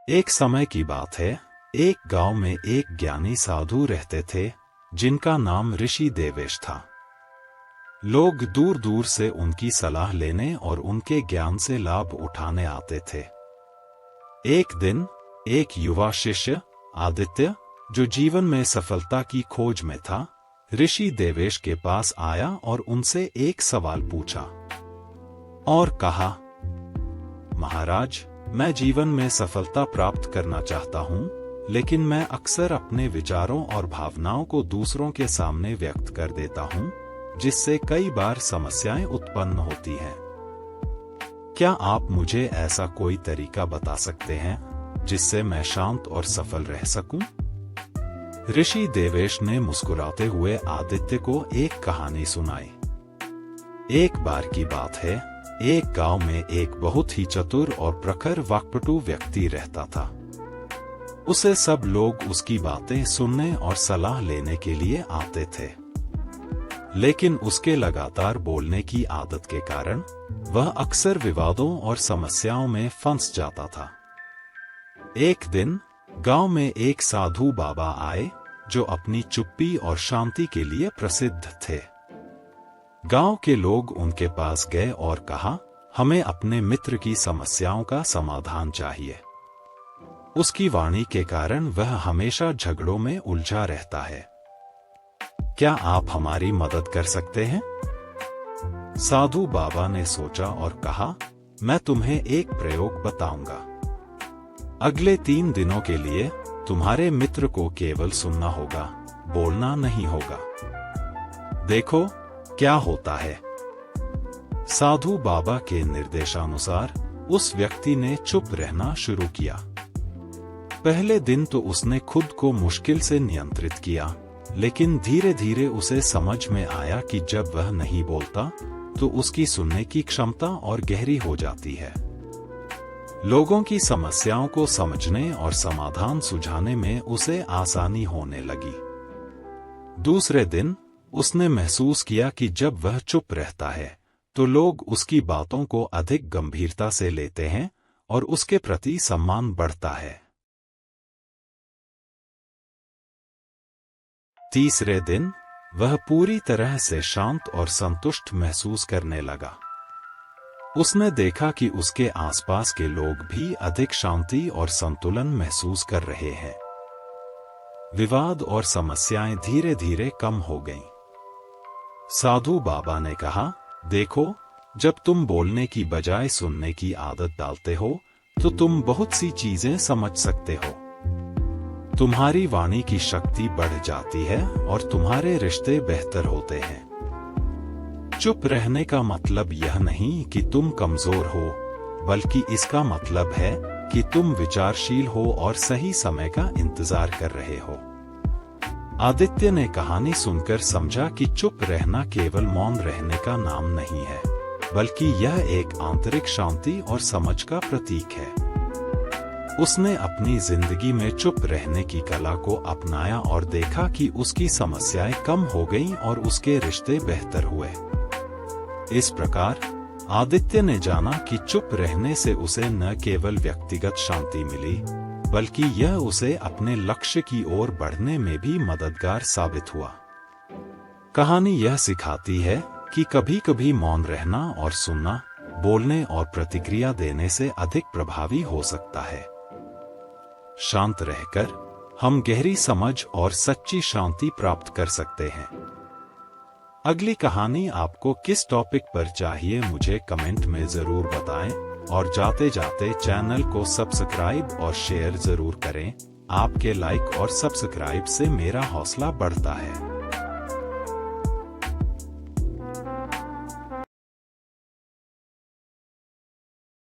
एक समय की बात है, एक गांव में एक ज्ञानी साधु रहते थे जिनका नाम ऋषि देवेश था। लोग दूर दूर से उनकी सलाह लेने और उनके ज्ञान से लाभ उठाने आते थे। एक दिन एक युवा शिष्य आदित्य, जो जीवन में सफलता की खोज में था, ऋषि देवेश के पास आया और उनसे एक सवाल पूछा और कहा, महाराज, मैं जीवन में सफलता प्राप्त करना चाहता हूँ, लेकिन मैं अक्सर अपने विचारों और भावनाओं को दूसरों के सामने व्यक्त कर देता हूँ, जिससे कई बार समस्याएं उत्पन्न होती हैं। क्या आप मुझे ऐसा कोई तरीका बता सकते हैं जिससे मैं शांत और सफल रह सकूं? ऋषि देवेश ने मुस्कुराते हुए आदित्य को एक कहानी सुनाई। एक बार की बात है, एक गांव में एक बहुत ही चतुर और प्रखर वाक्पटु व्यक्ति रहता था। उसे सब लोग उसकी बातें सुनने और सलाह लेने के लिए आते थे, लेकिन उसके लगातार बोलने की आदत के कारण वह अक्सर विवादों और समस्याओं में फंस जाता था। एक दिन गांव में एक साधु बाबा आए जो अपनी चुप्पी और शांति के लिए प्रसिद्ध थे। गांव के लोग उनके पास गए और कहा, हमें अपने मित्र की समस्याओं का समाधान चाहिए। उसकी वाणी के कारण वह हमेशा झगड़ों में उलझा रहता है। क्या आप हमारी मदद कर सकते हैं? साधु बाबा ने सोचा और कहा, मैं तुम्हें एक प्रयोग बताऊंगा। अगले 3 दिनों के लिए तुम्हारे मित्र को केवल सुनना होगा, बोलना नहीं होगा। देखो क्या होता है। साधु बाबा के निर्देशानुसार उस व्यक्ति ने चुप रहना शुरू किया। पहले दिन तो उसने खुद को मुश्किल से नियंत्रित किया, लेकिन धीरे धीरे उसे समझ में आया कि जब वह नहीं बोलता तो उसकी सुनने की क्षमता और गहरी हो जाती है। लोगों की समस्याओं को समझने और समाधान सुझाने में उसे आसानी होने लगी। दूसरे दिन उसने महसूस किया कि जब वह चुप रहता है तो लोग उसकी बातों को अधिक गंभीरता से लेते हैं और उसके प्रति सम्मान बढ़ता है। तीसरे दिन वह पूरी तरह से शांत और संतुष्ट महसूस करने लगा। उसने देखा कि उसके आसपास के लोग भी अधिक शांति और संतुलन महसूस कर रहे हैं। विवाद और समस्याएं धीरे धीरे कम हो गईं। साधु बाबा ने कहा, देखो, जब तुम बोलने की बजाय सुनने की आदत डालते हो तो तुम बहुत सी चीजें समझ सकते हो। तुम्हारी वाणी की शक्ति बढ़ जाती है और तुम्हारे रिश्ते बेहतर होते हैं। चुप रहने का मतलब यह नहीं कि तुम कमजोर हो, बल्कि इसका मतलब है कि तुम विचारशील हो और सही समय का इंतजार कर रहे हो। आदित्य ने कहानी सुनकर समझा कि चुप रहना केवल मौन रहने का नाम नहीं है, बल्कि यह एक आंतरिक शांति और समझ का प्रतीक है। उसने अपनी जिंदगी में चुप रहने की कला को अपनाया और देखा कि उसकी समस्याएं कम हो गईं और उसके रिश्ते बेहतर हुए। इस प्रकार आदित्य ने जाना कि चुप रहने से उसे न केवल व्यक्तिगत शांति मिली, बल्कि यह उसे अपने लक्ष्य की ओर बढ़ने में भी मददगार साबित हुआ। कहानी यह सिखाती है कि कभी-कभी मौन रहना और सुनना, बोलने और प्रतिक्रिया देने से अधिक प्रभावी हो सकता है। शांत रहकर हम गहरी समझ और सच्ची शांति प्राप्त कर सकते हैं। अगली कहानी आपको किस टॉपिक पर चाहिए, मुझे कमेंट में जरूर बताएं और जाते जाते चैनल को सब्सक्राइब और शेयर जरूर करें। आपके लाइक और सब्सक्राइब से मेरा हौसला बढ़ता है।